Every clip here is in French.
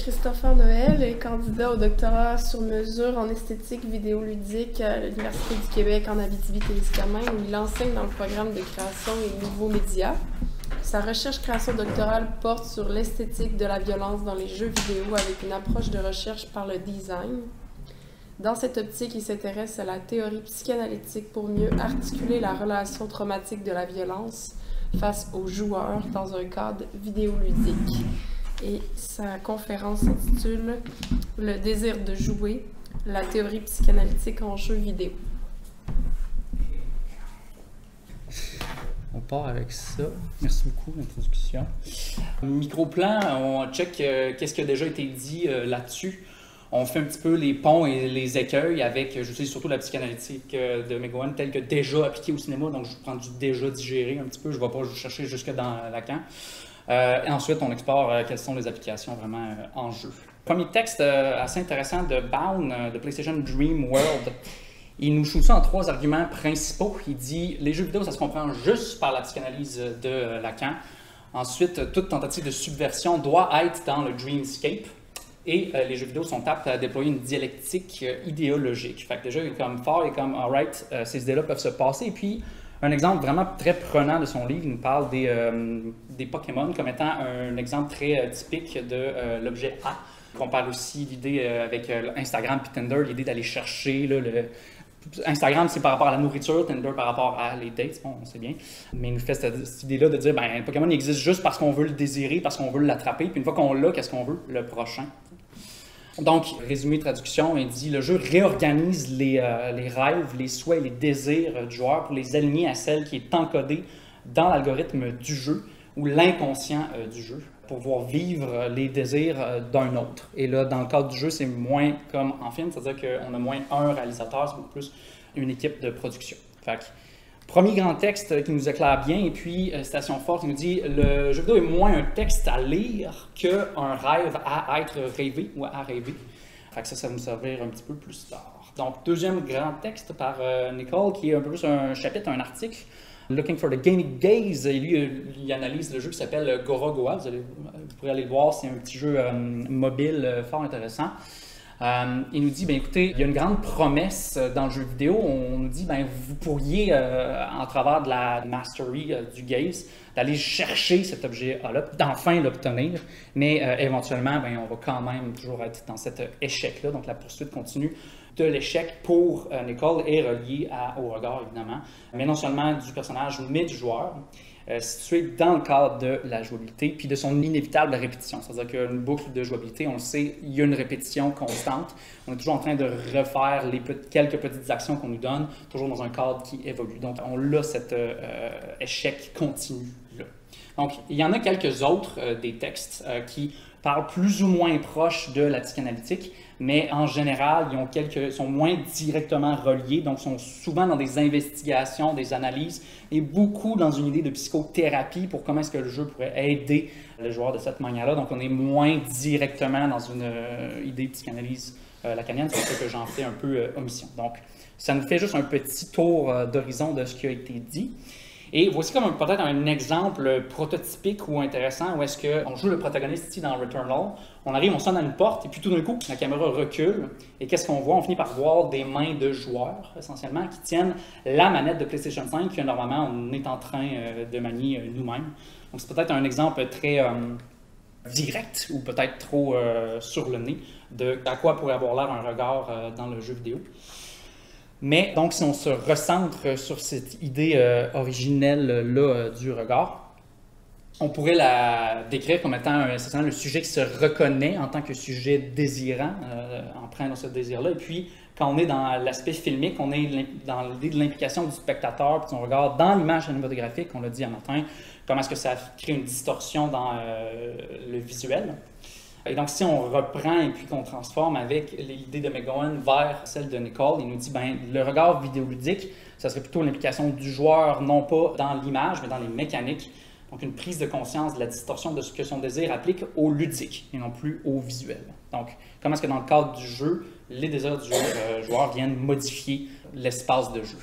Christopher Noël est candidat au doctorat sur mesure en esthétique vidéoludique à l'Université du Québec en Abitibi-Témiscamingue où il enseigne dans le programme de création et nouveaux médias. Sa recherche-création doctorale porte sur l'esthétique de la violence dans les jeux vidéo avec une approche de recherche par le design. Dans cette optique, il s'intéresse à la théorie psychanalytique pour mieux articuler la relation traumatique de la violence face aux joueurs dans un cadre vidéoludique. Et sa conférence s'intitule « Le désir de jouer, la théorie psychanalytique en jeux vidéo ». On part avec ça. Merci beaucoup de l'introduction. Micro-plan, on check qu'est-ce qui a déjà été dit là-dessus. On fait un petit peu les ponts et les écueils avec, j'utilise surtout la psychanalytique de McGowan telle que déjà appliquée au cinéma, donc je prends du déjà digéré un petit peu, je ne vais pas chercher jusque dans Lacan. Et ensuite, on explore quelles sont les applications vraiment en jeu. Premier texte assez intéressant de Baum, de PlayStation Dream World. Il nous choisit ça en 3 arguments principaux. Il dit les jeux vidéo, ça se comprend juste par la psychanalyse de Lacan. Ensuite, toute tentative de subversion doit être dans le dreamscape. Et les jeux vidéo sont aptes à déployer une dialectique idéologique. Fait que déjà, il est comme fort et comme alright, ces idées-là peuvent se passer. Et puis, un exemple vraiment très prenant de son livre, il nous parle des Pokémon comme étant un exemple très typique de l'objet A. On parle aussi l'idée avec Instagram et Tinder, l'idée d'aller chercher là, Instagram, c'est par rapport à la nourriture, Tinder par rapport à les dates, bon, on sait bien. Mais il nous fait cette idée-là de dire, ben, Pokémon il existe juste parce qu'on veut le désirer, parce qu'on veut l'attraper, puis une fois qu'on l'a, qu'est-ce qu'on veut? Le prochain. Donc, résumé, traduction, il dit, le jeu réorganise les rêves, les souhaits, les désirs du joueur pour les aligner à celle qui est encodée dans l'algorithme du jeu ou l'inconscient du jeu, pour pouvoir vivre les désirs d'un autre. Et là, dans le cadre du jeu, c'est moins comme en film, c'est-à-dire qu'on a moins un réalisateur, c'est beaucoup plus une équipe de production. Fait que, premier grand texte qui nous éclaire bien, et puis citation forte, il nous dit « Le jeu vidéo est moins un texte à lire qu'un rêve à être rêvé ou à rêver. » Fait que ça va nous servir un petit peu plus tard. Donc, deuxième grand texte par Nicole, qui est un peu plus un chapitre, un article, Looking for the Gaming Gaze, et lui, il analyse le jeu qui s'appelle Gorogoa. Vous pourrez aller le voir, c'est un petit jeu mobile fort intéressant. Il nous dit, ben, écoutez, il y a une grande promesse dans le jeu vidéo. On nous dit, ben, vous pourriez, en travers de la mastery du gaze, d'aller chercher cet objet-là, d'enfin l'obtenir, mais éventuellement, ben, on va quand même toujours être dans cet échec-là, donc la poursuite continue de l'échec pour Nicole est relié au regard, évidemment, mais non seulement du personnage, mais du joueur, situé dans le cadre de la jouabilité, puis de son inévitable répétition. C'est-à-dire qu'une boucle de jouabilité, on le sait, il y a une répétition constante. On est toujours en train de refaire quelques petites actions qu'on nous donne, toujours dans un cadre qui évolue. Donc, on a cet échec continu-là. Donc, il y en a quelques autres des textes qui parlent plus ou moins proches de la psychanalytique, mais en général, ils sont moins directement reliés, donc sont souvent dans des investigations, des analyses, et beaucoup dans une idée de psychothérapie pour comment est-ce que le jeu pourrait aider le joueur de cette manière-là. Donc, on est moins directement dans une idée de psychanalyse lacanienne, c'est pour ça que j'en fais un peu omission. Donc, ça nous fait juste un petit tour d'horizon de ce qui a été dit. Et voici comme peut-être un exemple prototypique ou intéressant où est-ce qu'on joue le protagoniste ici dans Returnal. On arrive, on sonne à une porte et puis tout d'un coup, la caméra recule. Et qu'est-ce qu'on voit? On finit par voir des mains de joueurs, essentiellement, qui tiennent la manette de PlayStation 5 que normalement on est en train de manier nous-mêmes. Donc c'est peut-être un exemple très direct ou peut-être trop sur le nez de à quoi pourrait avoir l'air un regard dans le jeu vidéo. Mais donc, si on se recentre sur cette idée originelle-là du regard, on pourrait la décrire comme étant essentiellement le sujet qui se reconnaît en tant que sujet désirant, empreint dans ce désir-là. Et puis, quand on est dans l'aspect filmique, on est dans l'idée de l'implication du spectateur et son regard dans l'image cinématographique, on l'a dit un matin, comment est-ce que ça crée une distorsion dans le visuel. Et donc, si on reprend et puis qu'on transforme avec l'idée de McGowan vers celle de Nicole, il nous dit, ben, le regard vidéoludique, ça serait plutôt l'implication du joueur, non pas dans l'image, mais dans les mécaniques. Donc, une prise de conscience de la distorsion de ce que son désir applique au ludique et non plus au visuel. Donc, comment est-ce que dans le cadre du jeu, les désirs du joueur viennent modifier l'espace de jeu.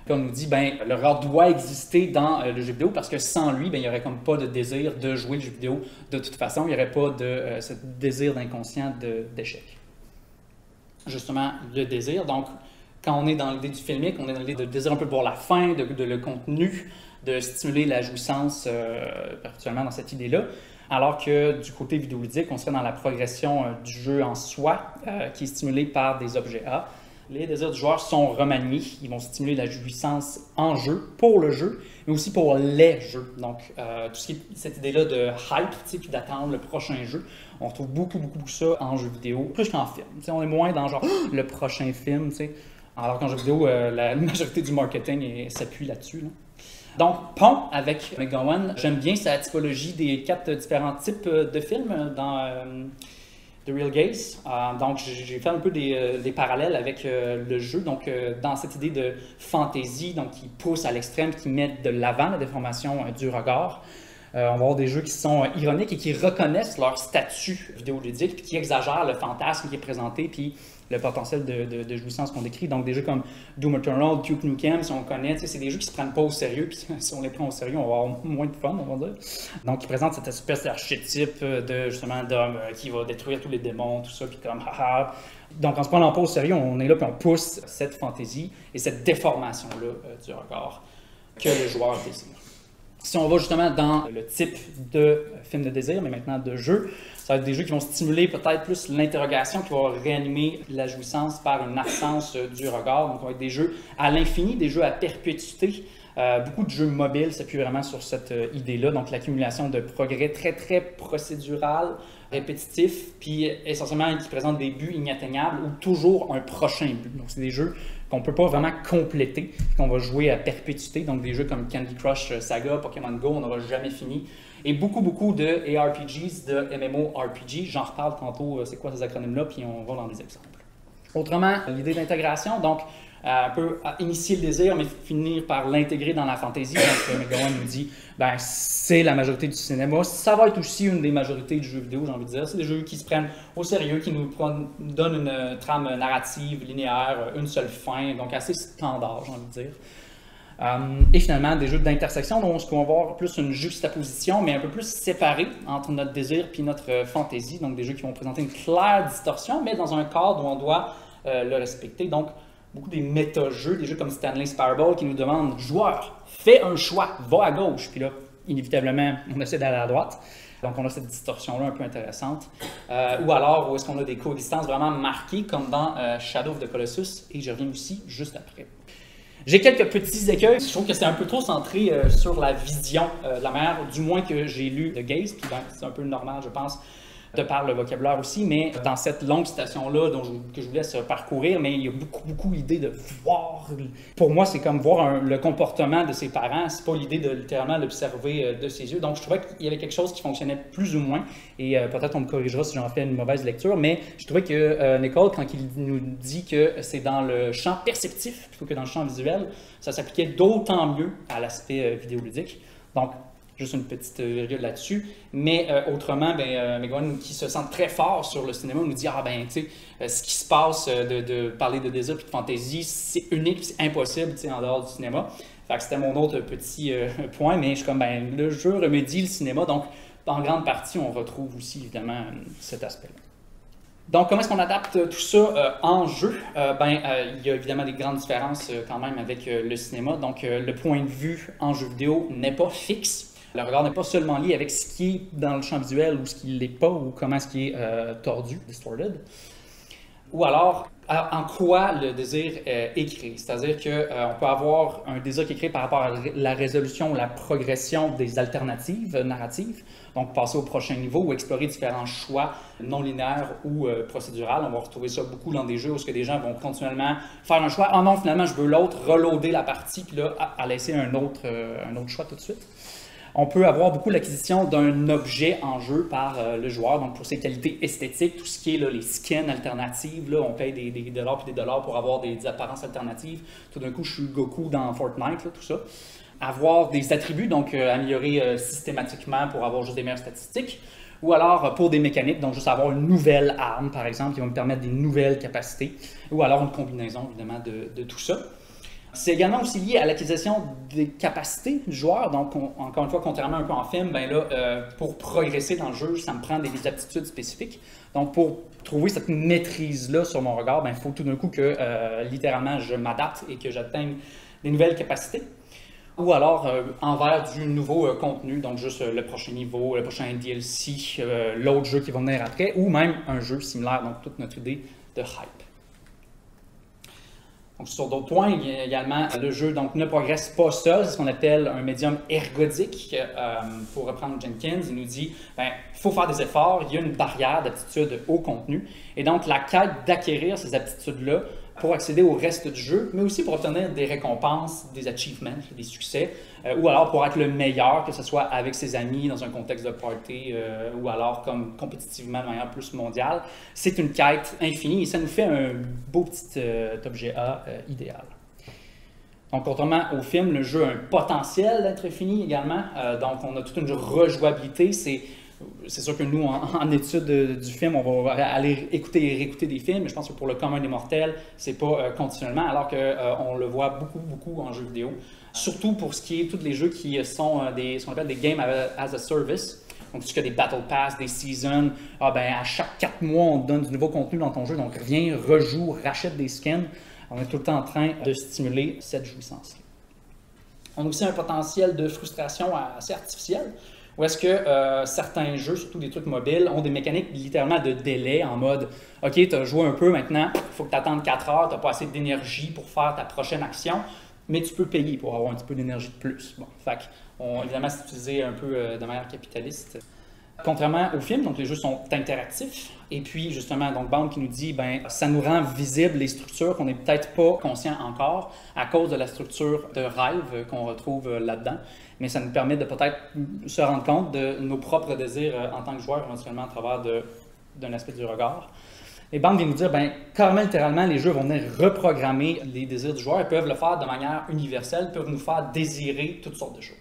On nous dit, ben, le regard doit exister dans le jeu vidéo parce que sans lui, ben, il n'y aurait comme pas de désir de jouer le jeu vidéo de toute façon. Il n'y aurait pas de ce désir d'inconscient d'échec. Justement, le désir. Donc, quand on est dans l'idée du filmique, on est dans l'idée de désir un peu de voir la fin, de le contenu, de stimuler la jouissance, particulièrement dans cette idée-là. Alors que du côté vidéoludique, on serait dans la progression du jeu en soi, qui est stimulée par des objets A. Les désirs du joueur sont remaniés. Ils vont stimuler la jouissance en jeu, pour le jeu, mais aussi pour les jeux. Donc, tout ce qui est cette idée-là de hype, puis d'attendre le prochain jeu, on retrouve beaucoup ça en jeu vidéo, plus qu'en film. T'sais, on est moins dans genre le prochain film, t'sais. Alors qu'en jeu vidéo, la majorité du marketing s'appuie là-dessus. Là. Donc, Pont avec McGowan, j'aime bien sa typologie des 4 différents types de films dans The Real Gaze. Donc, j'ai fait un peu des parallèles avec le jeu. Donc, dans cette idée de fantasy, donc qui pousse à l'extrême, qui met de l'avant la déformation du regard. On va avoir des jeux qui sont ironiques et qui reconnaissent leur statut vidéoludique, puis qui exagèrent le fantasme qui est présenté, puis le potentiel de jouissance qu'on décrit. Donc, des jeux comme Doom Eternal, Duke Nukem, si on connaît, c'est des jeux qui ne se prennent pas au sérieux, puis si on les prend au sérieux, on va avoir moins de fun, on va dire. Donc, ils présentent cette espèce d'archétype justement d'homme qui va détruire tous les démons, tout ça, puis comme haha. Donc, en se prenant pas au sérieux, on est là, puis on pousse cette fantaisie et cette déformation-là du regard que le joueur désire. Si on va justement dans le type de film de désir, mais maintenant de jeu, ça va être des jeux qui vont stimuler peut-être plus l'interrogation, qui vont réanimer la jouissance par une absence du regard. Donc, ça va être des jeux à l'infini, des jeux à perpétuité. Beaucoup de jeux mobiles s'appuient vraiment sur cette idée-là. Donc, l'accumulation de progrès très procédural, répétitif, puis essentiellement qui présentent des buts inatteignables ou toujours un prochain but. Donc, c'est des jeux qu'on ne peut pas vraiment compléter, qu'on va jouer à perpétuité. Donc, des jeux comme Candy Crush Saga, Pokémon Go, on n'aura jamais fini. Et beaucoup de ARPGs, de MMORPG. J'en reparle tantôt, c'est quoi ces acronymes-là, puis on va dans des exemples. Autrement, l'idée d'intégration, donc, un peu initier le désir, mais finir par l'intégrer dans la fantaisie. Donc, McGowan nous dit, ben, c'est la majorité du cinéma. Ça va être aussi une des majorités du jeu vidéo, j'ai envie de dire. C'est des jeux qui se prennent au sérieux, qui nous donnent une trame narrative, linéaire, une seule fin, donc assez standard, j'ai envie de dire. Et finalement, des jeux d'intersection, donc on va avoir plus une juxtaposition, mais un peu plus séparée entre notre désir et notre fantaisie. Donc, des jeux qui vont présenter une claire distorsion, mais dans un cadre où on doit le respecter. Donc, beaucoup des méta-jeux, des jeux comme Stanley's Parable qui nous demandent « Joueur, fais un choix, va à gauche ». Puis là, inévitablement, on essaie d'aller à droite. Donc, on a cette distorsion-là un peu intéressante. Ou alors, où est-ce qu'on a des coexistences vraiment marquées, comme dans Shadow of the Colossus, et je reviens aussi juste après. J'ai quelques petits écueils. Je trouve que c'est un peu trop centré sur la vision, la manière, du moins que j'ai lu de Gaze, puis ben, c'est un peu normal, je pense, de par le vocabulaire aussi, mais dans cette longue citation-là que je vous laisse parcourir, mais il y a beaucoup l'idée de voir. Pour moi, c'est comme voir le comportement de ses parents, c'est pas l'idée de littéralement l'observer de ses yeux. Donc, je trouvais qu'il y avait quelque chose qui fonctionnait plus ou moins, et peut-être on me corrigera si j'en fais une mauvaise lecture, mais je trouvais que Nicole, quand il nous dit que c'est dans le champ perceptif plutôt que dans le champ visuel, ça s'appliquait d'autant mieux à l'aspect vidéoludique. Donc, juste une petite virgule là-dessus. Mais autrement, McGowan, qui se sent très fort sur le cinéma, nous dit « Ah ben, tu sais, ce qui se passe de parler de désir et de fantaisie, c'est unique, c'est impossible, tu sais, en dehors du cinéma. » Fait que c'était mon autre petit point, mais je suis comme, ben, le jeu remédie le cinéma, donc en grande partie, on retrouve aussi, évidemment, cet aspect-là. Donc, comment est-ce qu'on adapte tout ça en jeu? Il y a évidemment des grandes différences quand même avec le cinéma. Donc, le point de vue en jeu vidéo n'est pas fixe. Le regard n'est pas seulement lié avec ce qui est dans le champ visuel ou ce qui ne l'est pas, ou comment ce qui est tordu, distorted. Ou alors, en quoi le désir est créé. C'est-à-dire qu'on peut avoir un désir qui est créé par rapport à la résolution ou la progression des alternatives narratives, donc passer au prochain niveau ou explorer différents choix non linéaires ou procédurales. On va retrouver ça beaucoup dans des jeux où des gens vont continuellement faire un choix. « Ah non, finalement, je veux l'autre, reloader la partie, puis là, à laisser un autre choix tout de suite. » On peut avoir beaucoup l'acquisition d'un objet en jeu par le joueur, donc pour ses qualités esthétiques, tout ce qui est là, les skins alternatives, là, on paye des dollars puis des dollars pour avoir des apparences alternatives. Tout d'un coup, je suis Goku dans Fortnite, là, tout ça. Avoir des attributs, donc améliorer systématiquement pour avoir juste des meilleures statistiques. Ou alors pour des mécaniques, donc juste avoir une nouvelle arme, par exemple, qui va me permettre des nouvelles capacités. Ou alors une combinaison, évidemment, de tout ça. C'est également aussi lié à l'acquisition des capacités du joueur. Donc, encore une fois, contrairement un peu en film, ben là, pour progresser dans le jeu, ça me prend des aptitudes spécifiques. Donc, pour trouver cette maîtrise-là sur mon regard, il faut tout d'un coup que, littéralement, je m'adapte et que j'atteigne des nouvelles capacités. Ou alors, envers du nouveau contenu, donc juste le prochain niveau, le prochain DLC, l'autre jeu qui va venir après, ou même un jeu similaire, donc toute notre idée de hype. Donc, sur d'autres points, également, le jeu donc, ne progresse pas seul, c'est ce qu'on appelle un médium ergodique. Pour reprendre Jenkins, il nous dit il faut faire des efforts, il y a une barrière d'aptitude au contenu. Et donc, la quête d'acquérir ces aptitudes-là pour accéder au reste du jeu, mais aussi pour obtenir des récompenses, des achievements, des succès, ou alors pour être le meilleur, que ce soit avec ses amis dans un contexte de party, ou alors comme compétitivement de manière plus mondiale. C'est une quête infinie et ça nous fait un beau petit objet A idéal. Donc, contrairement au film, le jeu a un potentiel d'être fini également, donc on a toute une rejouabilité. C'est sûr que nous, en étude du film, on va aller écouter et réécouter des films, mais je pense que pour le commun des mortels, c'est pas continuellement, alors qu'on le voit beaucoup en jeu vidéo. Surtout pour ce qui est tous les jeux qui sont ce qu'on appelle des Game as a Service. Donc, tu as des Battle Pass, des Seasons, à chaque 4 mois, on te donne du nouveau contenu dans ton jeu, donc reviens, rejoue, rachète des skins. On est tout le temps en train de stimuler cette jouissance-là. On a aussi un potentiel de frustration assez artificiel. Ou est-ce que certains jeux, surtout des trucs mobiles, ont des mécaniques littéralement de délai en mode « OK, tu as joué un peu maintenant, il faut que tu attendes 4 heures, tu n'as pas assez d'énergie pour faire ta prochaine action, mais tu peux payer pour avoir un petit peu d'énergie de plus. » Bon, fait évidemment, c'est utilisé un peu de manière capitaliste. Contrairement au film, donc les jeux sont interactifs. Et puis, justement, donc Bound qui nous dit, ça nous rend visibles les structures qu'on n'est peut-être pas conscient encore à cause de la structure de rêve qu'on retrouve là-dedans. Mais ça nous permet de peut-être se rendre compte de nos propres désirs en tant que joueur, éventuellement à travers d'un aspect du regard. Et Bound vient nous dire, carrément, littéralement, les jeux vont venir reprogrammer les désirs du joueur. Ils peuvent le faire de manière universelle, peuvent nous faire désirer toutes sortes de choses.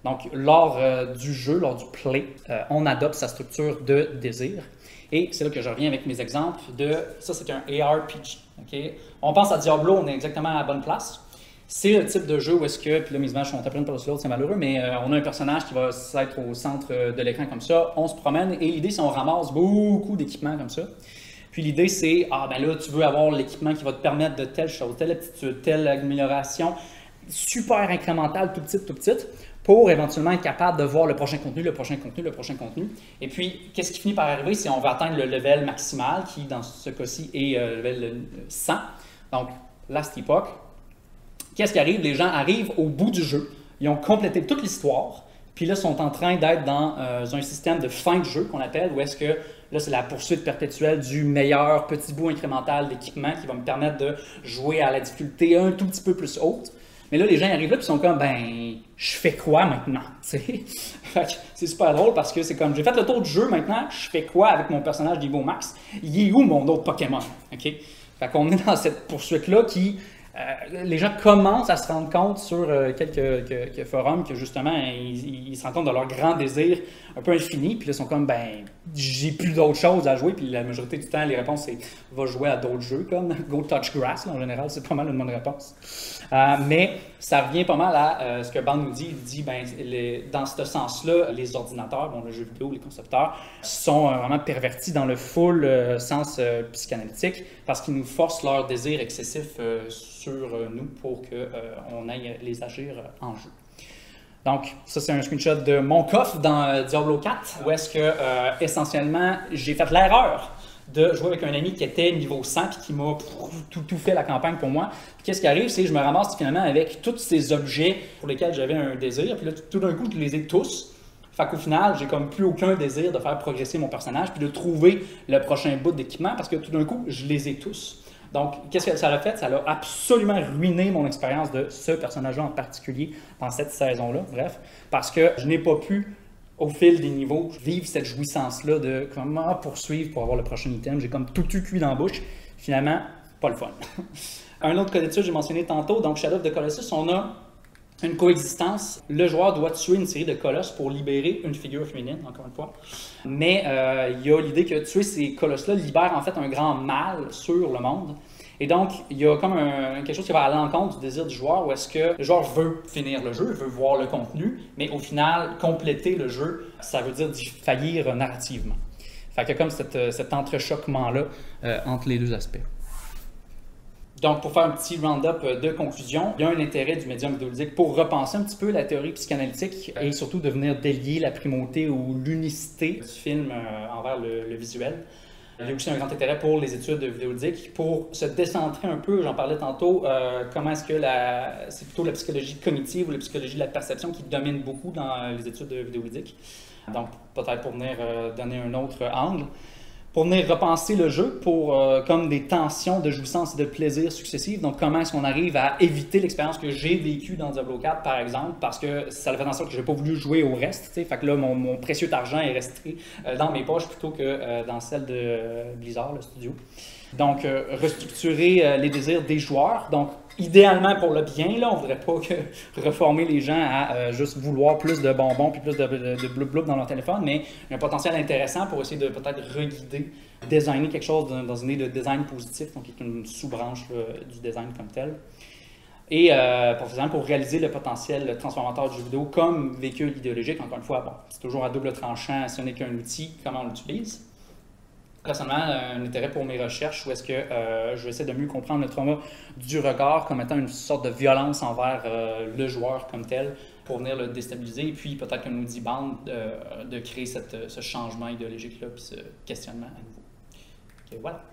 Donc, lors du jeu, lors du play, on adopte sa structure de désir. Et c'est là que je reviens avec mes exemples de... Ça, c'est un ARPG. Okay? On pense à Diablo, on est exactement à la bonne place. C'est le type de jeu où est-ce que... Puis là, mes images sont appelées par l'autre, c'est malheureux, mais on a un personnage qui va être au centre de l'écran comme ça. On se promène et l'idée, c'est qu'on ramasse beaucoup d'équipements comme ça. Puis l'idée, c'est, là, tu veux avoir l'équipement qui va te permettre de telle chose, telle aptitude, telle amélioration, super incrémentale, tout petite, pour éventuellement être capable de voir le prochain contenu. Et puis, qu'est-ce qui finit par arriver? C'est qu'on va atteindre le level maximal, qui, dans ce cas-ci, est le level 100. Donc, Last Epoch. Qu'est-ce qui arrive? Les gens arrivent au bout du jeu. Ils ont complété toute l'histoire. Puis là, ils sont en train d'être dans un système de fin de jeu qu'on appelle, où est-ce que là, c'est la poursuite perpétuelle du meilleur petit bout incrémental d'équipement qui va me permettre de jouer à la difficulté un tout petit peu plus haute. Mais là, les gens arrivent là et sont comme, je fais quoi maintenant? C'est super drôle parce que c'est comme, j'ai fait le tour du jeu maintenant, je fais quoi avec mon personnage niveau max? Il est où mon autre Pokémon? Okay? Fait qu'on est dans cette poursuite-là qui... les gens commencent à se rendre compte sur quelques forums que justement, ils se rendent compte de leur grand désir un peu infini, puis là, ils sont comme, j'ai plus d'autres choses à jouer, puis la majorité du temps, les réponses, c'est, va jouer à d'autres jeux, comme Go Touch Grass, là, en général, c'est pas mal une bonne réponse. Mais ça revient pas mal à ce que Bound nous dit. Il dit, dans ce sens-là, les ordinateurs, le jeu vidéo, les concepteurs, sont vraiment pervertis dans le full sens psychanalytique, parce qu'ils nous forcent leur désir excessif sur nous pour qu'on aille les agir en jeu. Donc, ça, c'est un screenshot de mon coffre dans Diablo 4, où est-ce que, essentiellement, j'ai fait l'erreur de jouer avec un ami qui était niveau 100 et qui m'a tout fait la campagne pour moi. Qu'est-ce qui arrive, c'est que je me ramasse finalement avec tous ces objets pour lesquels j'avais un désir, puis là, tout d'un coup, je les ai tous. Fait qu'au final, j'ai comme plus aucun désir de faire progresser mon personnage puis de trouver le prochain bout d'équipement parce que tout d'un coup, je les ai tous. Donc, qu'est-ce que ça a fait? Ça a absolument ruiné mon expérience de ce personnage-là en particulier dans cette saison-là, bref, parce que je n'ai pas pu, au fil des niveaux, vivre cette jouissance-là de comment poursuivre pour avoir le prochain item. J'ai comme tout cuit dans la bouche. Finalement, pas le fun. Un autre cas d'étude, j'ai mentionné tantôt, donc Shadow of the Colossus, on a une coexistence. Le joueur doit tuer une série de colosses pour libérer une figure féminine, encore une fois. Mais il y a l'idée que tuer ces colosses-là libère en fait un grand mal sur le monde. Et donc, il y a comme quelque chose qui va à l'encontre du désir du joueur, où est-ce que le joueur veut finir le jeu, veut voir le contenu, mais au final, compléter le jeu, ça veut dire d'y faillir narrativement. Fait qu'il y a comme cet entrechoquement-là entre les deux aspects. Donc, pour faire un petit round-up de conclusion, il y a un intérêt du médium vidéoludique pour repenser un petit peu la théorie psychanalytique et surtout de venir délier la primauté ou l'unicité du film envers le visuel. Il y a aussi un grand intérêt pour les études vidéoludiques pour se décentrer un peu, j'en parlais tantôt, comment est-ce que c'est plutôt la psychologie cognitive ou la psychologie de la perception qui domine beaucoup dans les études vidéoludiques. Donc, peut-être pour venir donner un autre angle. Pour venir repenser le jeu pour comme des tensions de jouissance et de plaisir successives. Donc, comment est-ce qu'on arrive à éviter l'expérience que j'ai vécue dans Diablo 4, par exemple, parce que ça a fait en sorte que je n'ai pas voulu jouer au reste. T'sais. Fait que là, mon précieux argent est resté dans mes poches plutôt que dans celle de Blizzard, le studio. Donc, restructurer les désirs des joueurs. Donc, idéalement pour le bien, là, on ne voudrait pas reformer les gens à juste vouloir plus de bonbons puis plus de blub-blub dans leur téléphone, mais il y a un potentiel intéressant pour essayer de peut-être reguider, designer quelque chose dans une idée de design positif, donc qui est une sous-branche du design comme tel. Et pour réaliser le potentiel transformateur du jeu vidéo comme véhicule idéologique, encore une fois, bon, c'est toujours à double tranchant, si on n'est qu'un outil, comment on l'utilise. Personnellement, un intérêt pour mes recherches où est-ce que je vais essayer de mieux comprendre le trauma du regard comme étant une sorte de violence envers le joueur comme tel pour venir le déstabiliser et puis peut-être qu'un outil bande de créer ce changement idéologique-là puis ce questionnement à nouveau. Okay, voilà.